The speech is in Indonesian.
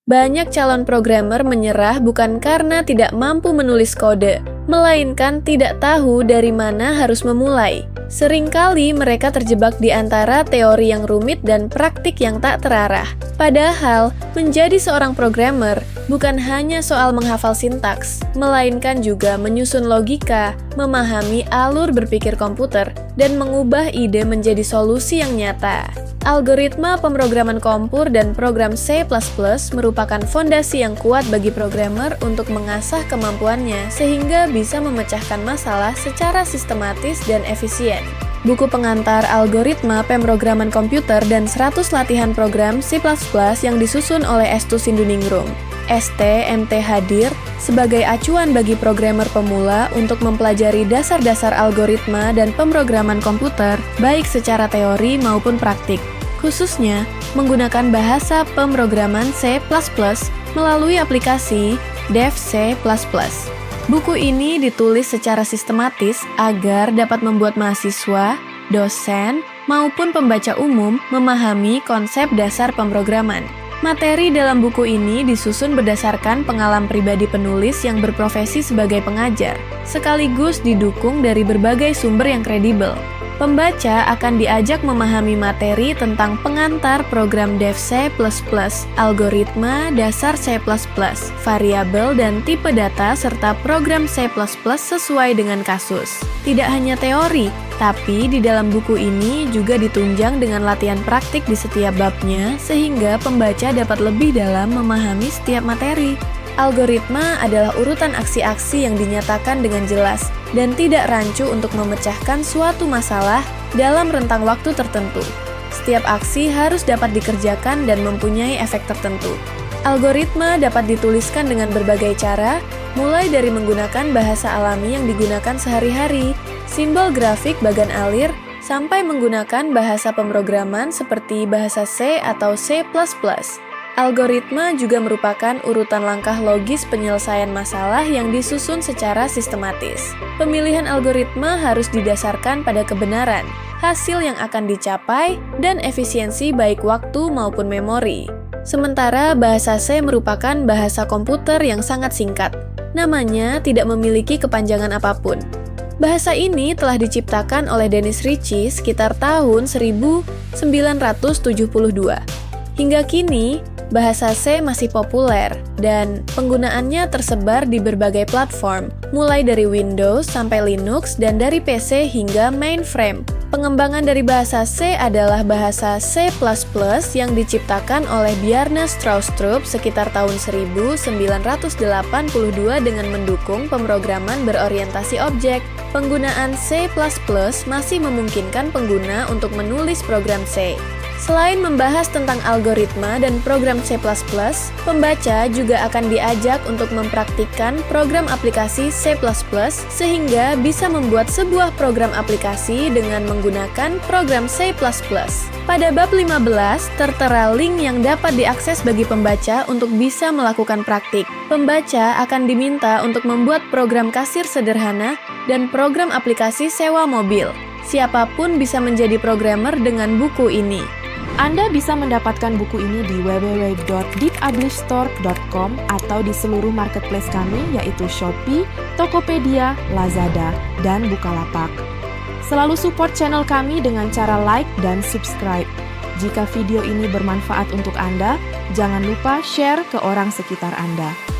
Banyak calon programmer menyerah bukan karena tidak mampu menulis kode, melainkan tidak tahu dari mana harus memulai. Seringkali mereka terjebak di antara teori yang rumit dan praktik yang tak terarah. Padahal, menjadi seorang programmer bukan hanya soal menghafal sintaks, melainkan juga menyusun logika, memahami alur berpikir komputer, dan mengubah ide menjadi solusi yang nyata. Algoritma pemrograman kompur dan program C++ merupakan fondasi yang kuat bagi programmer untuk mengasah kemampuannya sehingga bisa memecahkan masalah secara sistematis dan efisien. Buku pengantar algoritma pemrograman komputer dan 100 latihan program C++ yang disusun oleh Estu Sinduningrum, ST.MT hadir sebagai acuan bagi programmer pemula untuk mempelajari dasar-dasar algoritma dan pemrograman komputer baik secara teori maupun praktik, khususnya menggunakan bahasa pemrograman C++ melalui aplikasi Dev C++. Buku ini ditulis secara sistematis agar dapat membuat mahasiswa, dosen, maupun pembaca umum memahami konsep dasar pemrograman. Materi dalam buku ini disusun berdasarkan pengalaman pribadi penulis yang berprofesi sebagai pengajar, sekaligus didukung dari berbagai sumber yang kredibel. Pembaca akan diajak memahami materi tentang pengantar program Dev C++, algoritma dasar C++, variabel dan tipe data, serta program C++ sesuai dengan kasus. Tidak hanya teori, tapi di dalam buku ini juga ditunjang dengan latihan praktik di setiap babnya, sehingga pembaca dapat lebih dalam memahami setiap materi. Algoritma adalah urutan aksi-aksi yang dinyatakan dengan jelas dan tidak rancu untuk memecahkan suatu masalah dalam rentang waktu tertentu. Setiap aksi harus dapat dikerjakan dan mempunyai efek tertentu. Algoritma dapat dituliskan dengan berbagai cara, mulai dari menggunakan bahasa alami yang digunakan sehari-hari, simbol grafik bagan alir, sampai menggunakan bahasa pemrograman seperti bahasa C atau C++. Algoritma juga merupakan urutan langkah logis penyelesaian masalah yang disusun secara sistematis. Pemilihan algoritma harus didasarkan pada kebenaran, hasil yang akan dicapai, dan efisiensi baik waktu maupun memori. Sementara bahasa C merupakan bahasa komputer yang sangat singkat. Namanya tidak memiliki kepanjangan apapun. Bahasa ini telah diciptakan oleh Dennis Ritchie sekitar tahun 1972. Hingga kini, bahasa C masih populer dan penggunaannya tersebar di berbagai platform, mulai dari Windows sampai Linux dan dari PC hingga mainframe. Pengembangan dari bahasa C adalah bahasa C++ yang diciptakan oleh Bjarne Stroustrup sekitar tahun 1982 dengan mendukung pemrograman berorientasi objek. Penggunaan C++ masih memungkinkan pengguna untuk menulis program C. Selain membahas tentang algoritma dan program C++, pembaca juga akan diajak untuk mempraktikkan program aplikasi C++ sehingga bisa membuat sebuah program aplikasi dengan menggunakan program C++. Pada bab 15, tertera link yang dapat diakses bagi pembaca untuk bisa melakukan praktik. Pembaca akan diminta untuk membuat program kasir sederhana dan program aplikasi sewa mobil. Siapapun bisa menjadi programmer dengan buku ini. Anda bisa mendapatkan buku ini di www.deepublishstore.com atau di seluruh marketplace kami yaitu Shopee, Tokopedia, Lazada, dan Bukalapak. Selalu support channel kami dengan cara like dan subscribe. Jika video ini bermanfaat untuk Anda, jangan lupa share ke orang sekitar Anda.